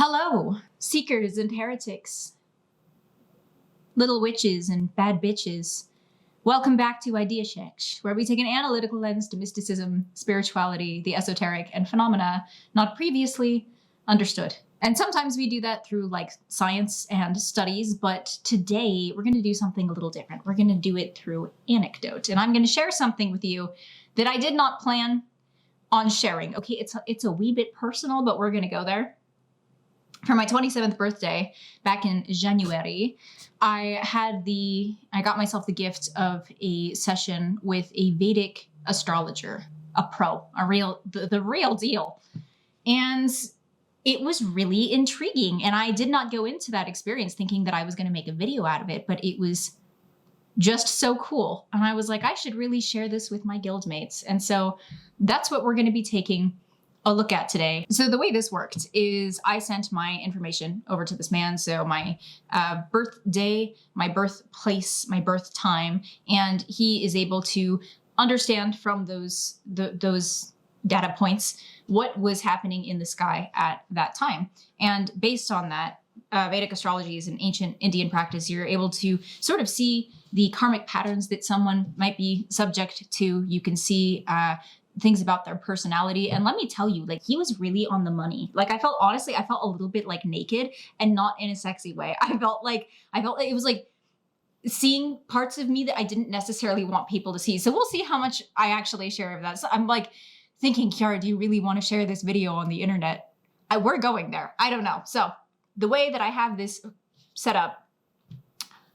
Hello, seekers and heretics, little witches and bad bitches. Welcome back to Idea Check, where we take an analytical lens to mysticism, spirituality, the esoteric, and phenomena not previously understood. And sometimes we do that through like science and studies, but today we're going to do something a little different. We're going to do it through anecdote. And I'm going to share something with you that I did not plan on sharing. Okay, it's a wee bit personal, but we're going to go there. For my 27th birthday back in January, I got myself the gift of a session with a Vedic astrologer, a pro, the real deal. And it was really intriguing. And I did not go into that experience thinking that I was going to make a video out of it, but it was just so cool. And I was like, I should really share this with my guildmates. And so that's what we're going to be taking a look at today. So the way this worked is I sent my information over to this man. So my birthday, my birthplace, my birth time, and he is able to understand from those data points what was happening in the sky at that time. And based on that, Vedic astrology is an ancient Indian practice. You're able to sort of see the karmic patterns that someone might be subject to. You can see things about their personality. And let me tell you, like, he was really on the money. Like, I felt a little bit like naked, and not in a sexy way. I felt like it was like seeing parts of me that I didn't necessarily want people to see. So we'll see how much I actually share of that. So I'm like thinking, Kiara, do you really want to share this video on the internet? We're going there. I don't know. So the way that I have this set up,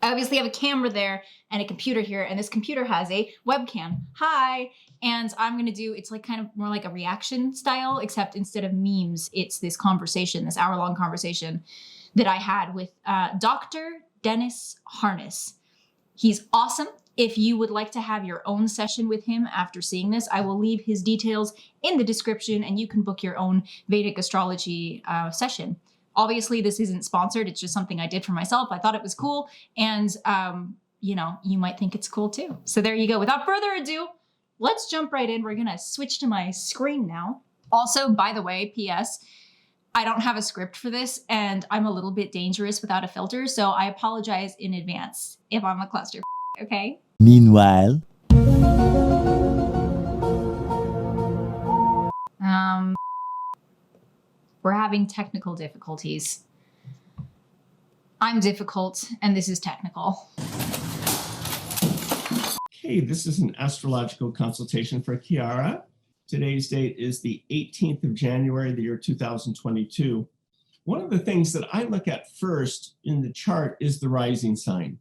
I obviously have a camera there and a computer here, and this computer has a webcam. Hi. And I'm going to do, it's like kind of more like a reaction style, except instead of memes, it's this conversation, this hour-long conversation that I had with Dr. Dennis Harness. He's awesome. If you would like to have your own session with him after seeing this, I will leave his details in the description, and you can book your own Vedic astrology session. Obviously, this isn't sponsored. It's just something I did for myself. I thought it was cool. And, you know, you might think it's cool too. So there you go. Without further ado, let's jump right in. We're going to switch to my screen now. Also, by the way, P.S., I don't have a script for this, and I'm a little bit dangerous without a filter. So I apologize in advance if I'm a cluster. Okay? Meanwhile, we're having technical difficulties. I'm difficult, and this is technical. Okay, this is an astrological consultation for Kiara. Today's date is the 18th of January, the year 2022. One of the things that I look at first in the chart is the rising sign.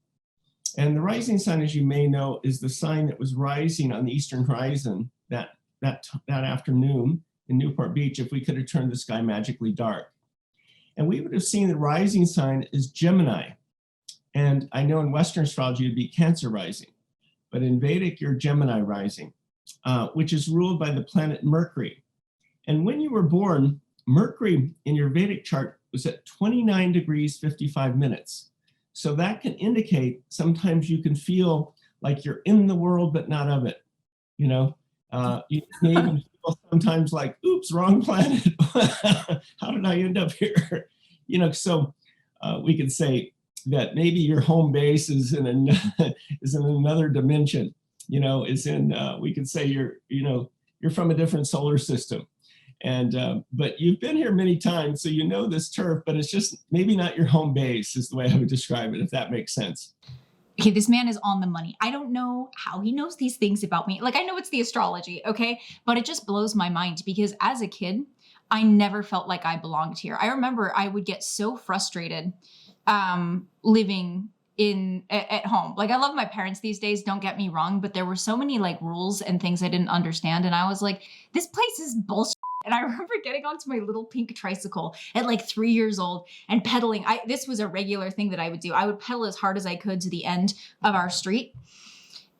And the rising sign, as you may know, is the sign that was rising on the eastern horizon that afternoon in Newport Beach if we could have turned the sky magically dark. And we would have seen the rising sign as Gemini. And I know in Western astrology it'd be Cancer rising. But in Vedic, you're Gemini rising, which is ruled by the planet Mercury. And when you were born, Mercury in your Vedic chart was at 29 degrees 55 minutes. So that can indicate sometimes you can feel like you're in the world, but not of it. You know, you may even feel sometimes like, oops, wrong planet. How did I end up here? You know, so we could say that maybe your home base is in another dimension. You know, we could say you're from a different solar system. And but you've been here many times, so you know this turf, but it's just maybe not your home base is the way I would describe it, if that makes sense. Okay, this man is on the money. I don't know how he knows these things about me. Like, I know it's the astrology, okay? But it just blows my mind because as a kid, I never felt like I belonged here. I remember I would get so frustrated living at home. Like, I love my parents these days, don't get me wrong, but there were so many like rules and things I didn't understand. And I was like, this place is bullshit. And I remember getting onto my little pink tricycle at like 3 years old and pedaling. This was a regular thing that I would do. I would pedal as hard as I could to the end of our street.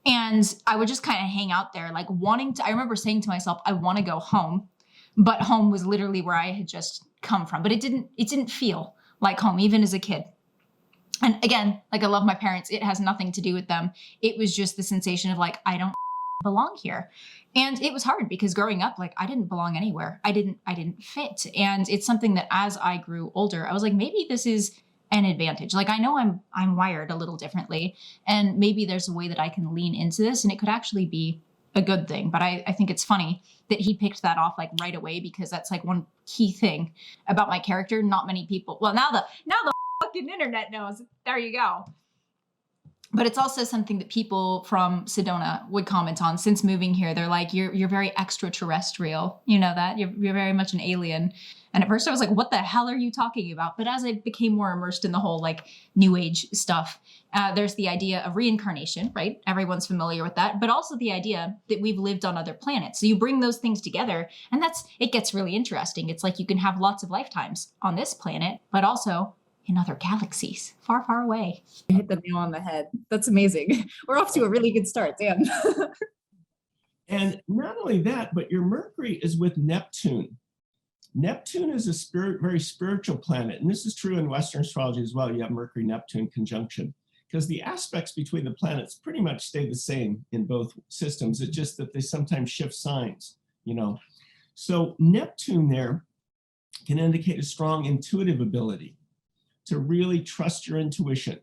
And I would just kind of hang out there, like I remember saying to myself, I want to go home, but home was literally where I had just come from. But it didn't feel like home, even as a kid. And again, like, I love my parents. It has nothing to do with them. It was just the sensation of like, I don't belong here. And it was hard because growing up, like I didn't belong anywhere. I didn't fit. And it's something that as I grew older, I was like, maybe this is an advantage. Like I know I'm wired a little differently, and maybe there's a way that I can lean into this and it could actually be a good thing. But I think it's funny that he picked that off like right away, because that's like one key thing about my character. Not many people, well, now the fucking internet knows. There you go. But it's also something that people from Sedona would comment on since moving here. They're like, you're very extraterrestrial. You know that? You're very much an alien. And at first I was like, what the hell are you talking about? But as I became more immersed in the whole like new age stuff, there's the idea of reincarnation, right? Everyone's familiar with that. But also the idea that we've lived on other planets. So you bring those things together and it gets really interesting. It's like you can have lots of lifetimes on this planet, but also in other galaxies far, far away. You hit the nail on the head. That's amazing. We're off to a really good start. Damn. And not only that, but your Mercury is with Neptune. Neptune is a very spiritual planet. And this is true in Western astrology as well. You have Mercury-Neptune conjunction, because the aspects between the planets pretty much stay the same in both systems. It's just that they sometimes shift signs, you know. So Neptune there can indicate a strong intuitive ability to really trust your intuition,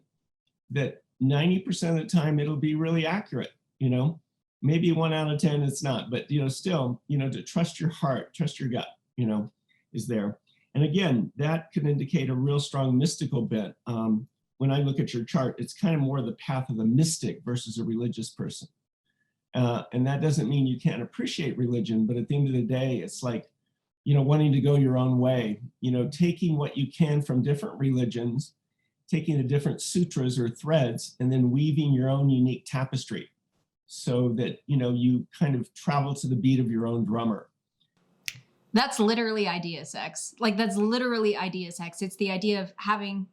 that 90% of the time it'll be really accurate, you know. Maybe 1 out of 10 it's not, but you know, still, you know, to trust your heart, trust your gut, you know, is there. And again, that can indicate a real strong mystical bent. When I look at your chart, it's kind of more the path of the mystic versus a religious person. And that doesn't mean you can't appreciate religion, but at the end of the day, it's like, you know, wanting to go your own way, you know, taking what you can from different religions, taking the different sutras or threads, and then weaving your own unique tapestry so that, you know, you kind of travel to the beat of your own drummer. That's literally idea sex. Like that's literally idea sex. It's the idea of having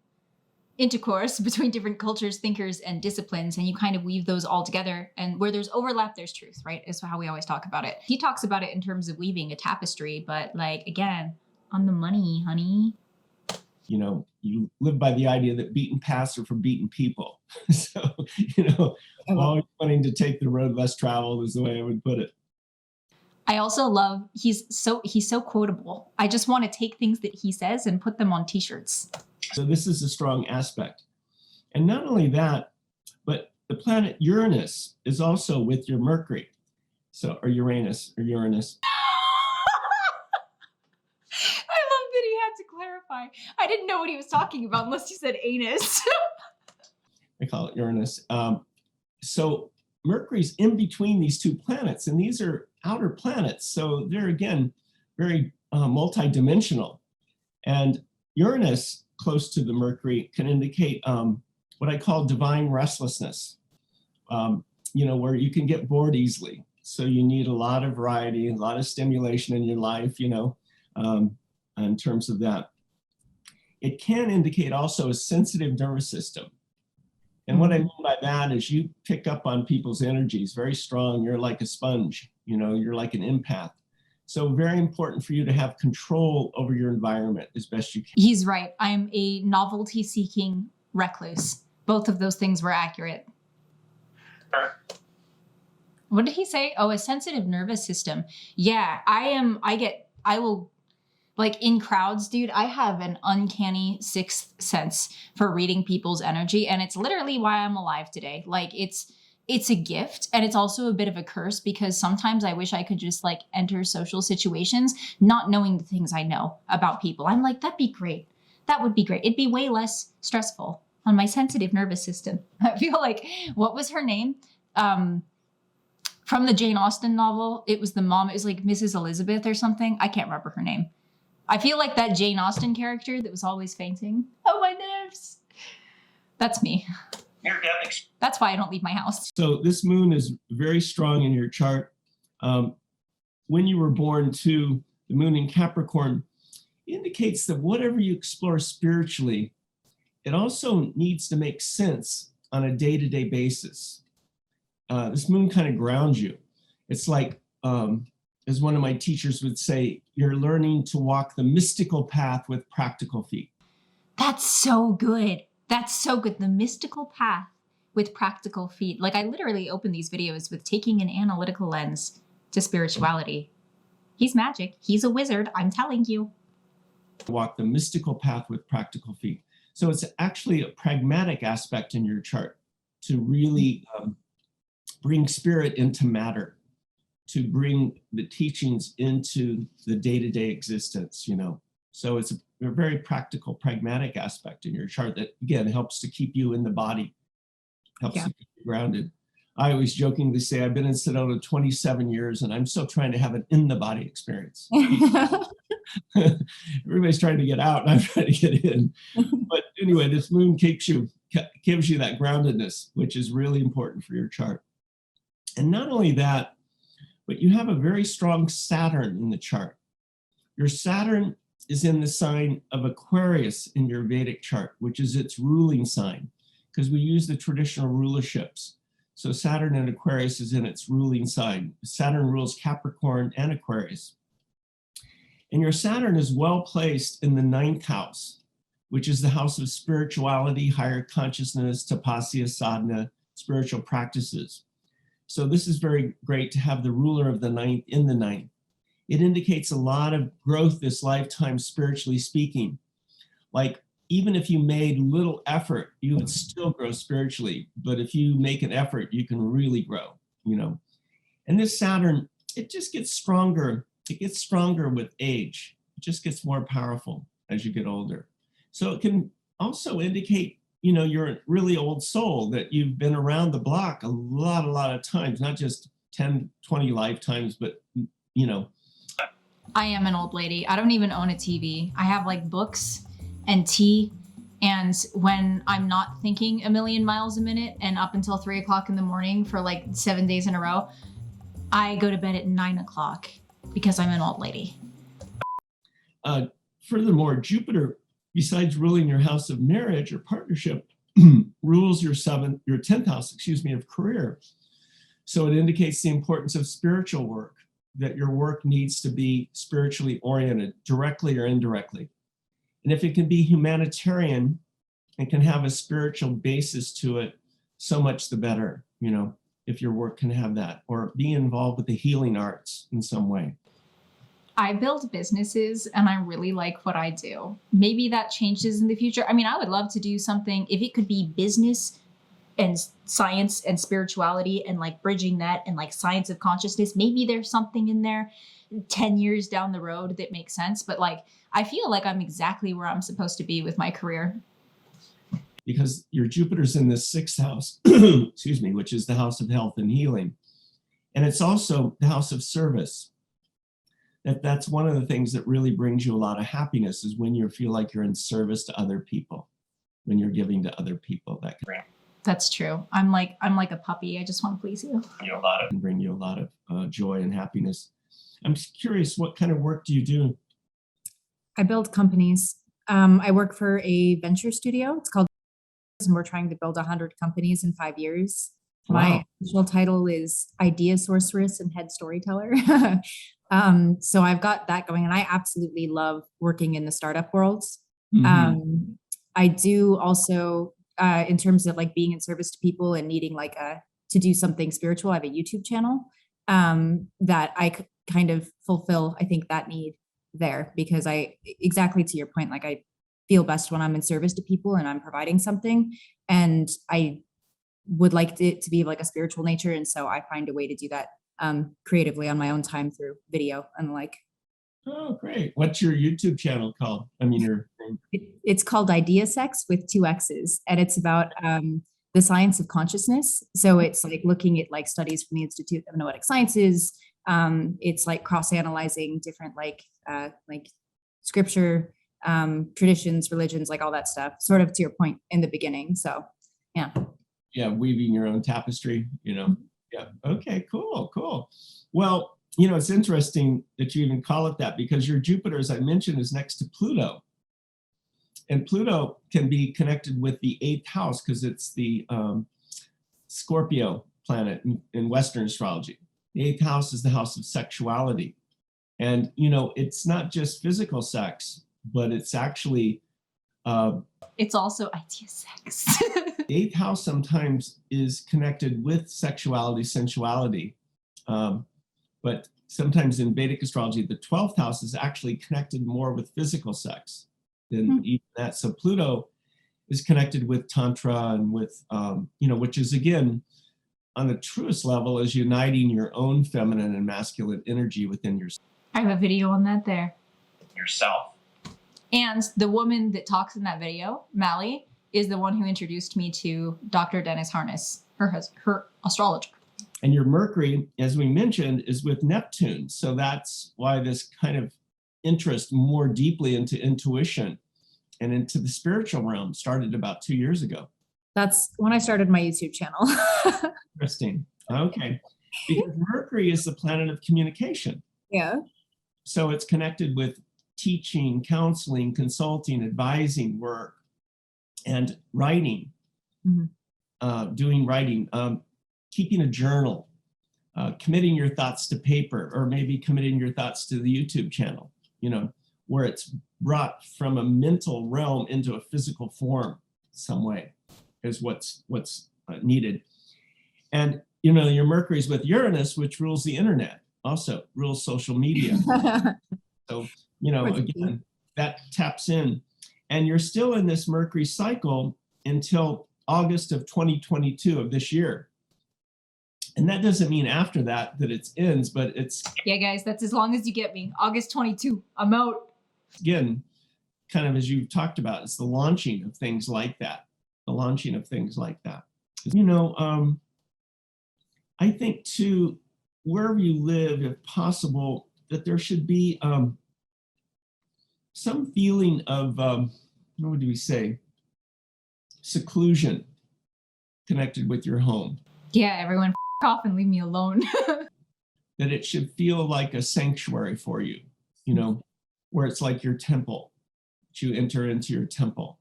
intercourse between different cultures, thinkers, and disciplines, and you kind of weave those all together. And where there's overlap, there's truth, right? Is how we always talk about it. He talks about it in terms of weaving a tapestry, but like, again, on the money, honey. You know, you live by the idea that beaten paths are for beaten people. So, you know, always wanting to take the road less traveled is the way I would put it. I also love, he's so quotable. I just want to take things that he says and put them on t-shirts. So this is a strong aspect. And not only that, but the planet Uranus is also with your Mercury. So, or Uranus. I love that he had to clarify. I didn't know what he was talking about unless he said anus. I call it Uranus. So Mercury's in between these two planets, and these are outer planets. So they're, again, very multidimensional. And Uranus, close to the Mercury, can indicate what I call divine restlessness, you know, where you can get bored easily. So you need a lot of variety, a lot of stimulation in your life, you know, in terms of that. It can indicate also a sensitive nervous system. And what I mean by that is you pick up on people's energies, very strong. You're like a sponge, you know, you're like an empath. So very important for you to have control over your environment as best you can. He's right. I'm a novelty-seeking recluse. Both of those things were accurate. What did he say? Oh, a sensitive nervous system. Yeah, I will, like in crowds, dude, I have an uncanny sixth sense for reading people's energy. And it's literally why I'm alive today. Like it's a gift, and it's also a bit of a curse, because sometimes I wish I could just like enter social situations not knowing the things I know about people. I'm like, that'd be great. That would be great. It'd be way less stressful on my sensitive nervous system. I feel like, what was her name? From the Jane Austen novel, it was the mom. It was like Mrs. Elizabeth or something. I can't remember her name. I feel like that Jane Austen character that was always fainting. Oh, my nerves. That's me. That's why I don't leave my house. So this moon is very strong in your chart. When you were born too, the moon in Capricorn indicates that whatever you explore spiritually, it also needs to make sense on a day-to-day basis. This moon kind of grounds you. It's like, as one of my teachers would say, you're learning to walk the mystical path with practical feet. That's so good. That's so good. The mystical path with practical feet. Like I literally open these videos with taking an analytical lens to spirituality. He's magic. He's a wizard. I'm telling you. Walk the mystical path with practical feet. So it's actually a pragmatic aspect in your chart to really bring spirit into matter, to bring the teachings into the day-to-day existence, you know. So it's a very practical, pragmatic aspect in your chart that, again, helps to keep you in the body, helps to keep you grounded. I always jokingly say I've been in Sedona 27 years and I'm still trying to have an in-the-body experience. Everybody's trying to get out and I'm trying to get in. But anyway, this moon gives you that groundedness, which is really important for your chart. And not only that, but you have a very strong Saturn in the chart. Your Saturn is in the sign of Aquarius in your Vedic chart, which is its ruling sign, because we use the traditional rulerships. So Saturn in Aquarius is in its ruling sign. Saturn rules Capricorn and Aquarius. And your Saturn is well placed in the 9th house, which is the house of spirituality, higher consciousness, tapasya, sadhana, spiritual practices. So this is very great to have the ruler of the 9th in the 9th. It indicates a lot of growth this lifetime, spiritually speaking. Like, even if you made little effort, you would still grow spiritually. But if you make an effort, you can really grow, you know. And this Saturn, it just gets stronger. It gets stronger with age. It just gets more powerful as you get older. So it can also indicate, you know, you're a really old soul, that you've been around the block a lot of times, not just 10, 20 lifetimes, but, you know. I am an old lady. I don't even own a TV. I have like books and tea. And when I'm not thinking a million miles a minute and up until 3 o'clock in the morning for like 7 days in a row, I go to bed at 9 o'clock because I'm an old lady. Furthermore, Jupiter, besides ruling your house of marriage or partnership, rules your 10th house, of career. So it indicates the importance of spiritual work, that your work needs to be spiritually oriented, directly or indirectly. And if it can be humanitarian and can have a spiritual basis to it, so much the better, you know, if your work can have that, or be involved with the healing arts in some way. I build businesses and I really like what I do. Maybe that changes in the future. I mean, I would love to do something, if it could be business and science and spirituality and like bridging that and like science of consciousness, maybe there's something in there 10 years down the road that makes sense. But like, I feel like I'm exactly where I'm supposed to be with my career. Because your Jupiter's in the 6th house, which is the house of health and healing. And it's also the house of service. That's one of the things that really brings you a lot of happiness, is when you feel like you're in service to other people, when you're giving to other people. That's true. I'm like a puppy. I just want to please you. And bring you a lot of joy and happiness. I'm curious, what kind of work do you do? I build companies. I work for a venture studio. It's called, and we're trying to build 100 companies in 5 years. Wow. My official title is Idea Sorceress and Head Storyteller. So I've got that going, and I absolutely love working in the startup worlds. Mm-hmm. I do also, in terms of like being in service to people and needing like to do something spiritual, I have a YouTube channel that I kind of fulfill, I think, that need there, because exactly to your point, like I feel best when I'm in service to people and I'm providing something, and I would like it to be like a spiritual nature. And so I find a way to do that creatively on my own time through video and like. Oh, great. What's your YouTube channel called? I mean, it's called Idea Sex with 2 X's, and it's about the science of consciousness. So it's like looking at like studies from the Institute of Noetic Sciences. It's like cross-analyzing different like scripture, traditions, religions, like all that stuff, sort of to your point in the beginning. So, yeah. Yeah, weaving your own tapestry, you know. Yeah. Okay, cool. Well, you know, it's interesting that you even call it that, because your Jupiter, as I mentioned, is next to Pluto. And Pluto can be connected with the 8th house because it's the Scorpio planet in Western astrology. The 8th house is the house of sexuality. And, you know, it's not just physical sex, but it's actually It's also idea sex. The eighth house sometimes is connected with sexuality, sensuality. But sometimes in Vedic astrology, the 12th house is actually connected more with physical sex than even that. So Pluto is connected with Tantra and with, which is again, on the truest level, is uniting your own feminine and masculine energy within yourself. I have a video on that there. Yourself. And the woman that talks in that video, Mally, is the one who introduced me to Dr. Dennis Harness, her astrologer. And your Mercury, as we mentioned, is with Neptune. So that's why this kind of interest more deeply into intuition and into the spiritual realm started about 2 years ago. That's when I started my YouTube channel. Interesting. Okay. Because Mercury is the planet of communication. Yeah. So it's connected with teaching, counseling, consulting, advising work, and writing, doing writing, keeping a journal, committing your thoughts to paper, or maybe committing your thoughts to the YouTube channel, where it's brought from a mental realm into a physical form some way is what's needed. And, your Mercury's with Uranus, which rules the internet, also rules social media. So, again, that taps in. And you're still in this Mercury cycle until August of 2022 of this year. And that doesn't mean after that it ends, but it's... Yeah, guys, that's as long as you get me. August 22, I'm out. Again, kind of as you've talked about, it's the launching of things like that. The launching of things like that. I think too, wherever you live, if possible, that there should be some feeling of, what do we say, seclusion connected with your home. Yeah, everyone off and leave me alone. That it should feel like a sanctuary for you, where it's like your temple, that you enter into your temple,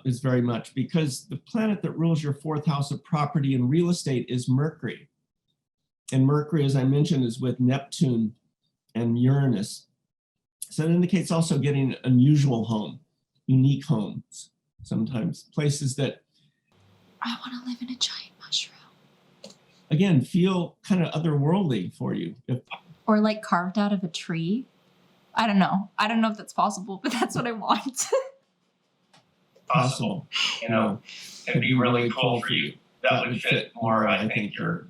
is very much, because the planet that rules your fourth house of property and real estate is Mercury. And Mercury, as I mentioned, is with Neptune and Uranus. So it indicates also getting an unusual home, unique homes, sometimes places that... I want to live in a giant mushroom. Again, feel kind of otherworldly for you. Or like carved out of a tree. I don't know. I don't know if that's possible, but that's what I want. Possible. It'd be really cool for you. That would fit more, I think, your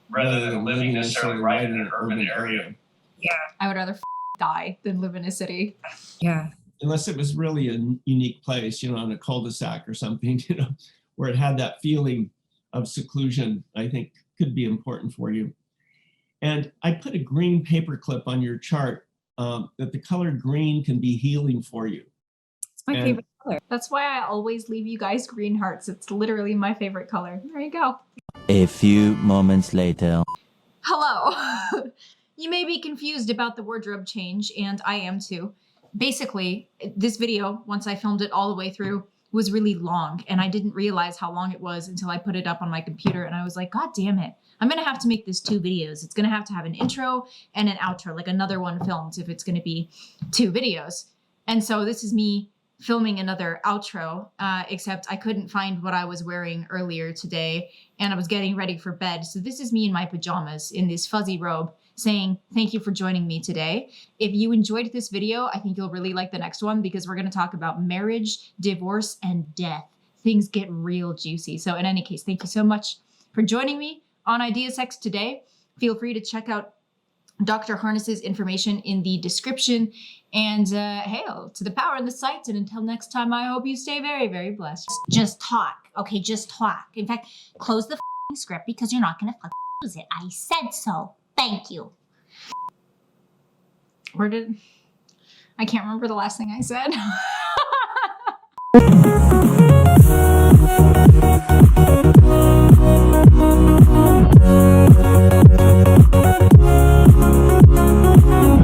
rather than living necessarily right in an urban area. Yeah. I would rather die than live in a city. Yeah. Unless it was really a unique place, on a cul-de-sac or something, where it had that feeling of seclusion, I think could be important for you. And I put a green paper clip on your chart, that the color green can be healing for you. It's my favorite color. That's why I always leave you guys green hearts. It's literally my favorite color. There you go. A few moments later. Hello. You may be confused about the wardrobe change, and I am too. Basically, this video, once I filmed it all the way through, was really long, and I didn't realize how long it was until I put it up on my computer, and I was like, God damn it. I'm going to have to make this 2 videos. It's going to have an intro and an outro, like another one filmed if it's going to be 2 videos. And so this is me filming another outro, except I couldn't find what I was wearing earlier today, and I was getting ready for bed. So this is me in my pajamas in this fuzzy robe saying thank you for joining me today. If you enjoyed this video, I think you'll really like the next one, because we're going to talk about marriage, divorce, and death. Things get real juicy. So in any case, thank you so much for joining me on Idea Sex today. Feel free to check out Dr. Harness's information in the description. And hail to the power and the sights. And until next time, I hope you stay very, very blessed. Just talk. Okay, just talk. In fact, close the script, because you're not going to use it. I said so. Thank you. I can't remember the last thing I said.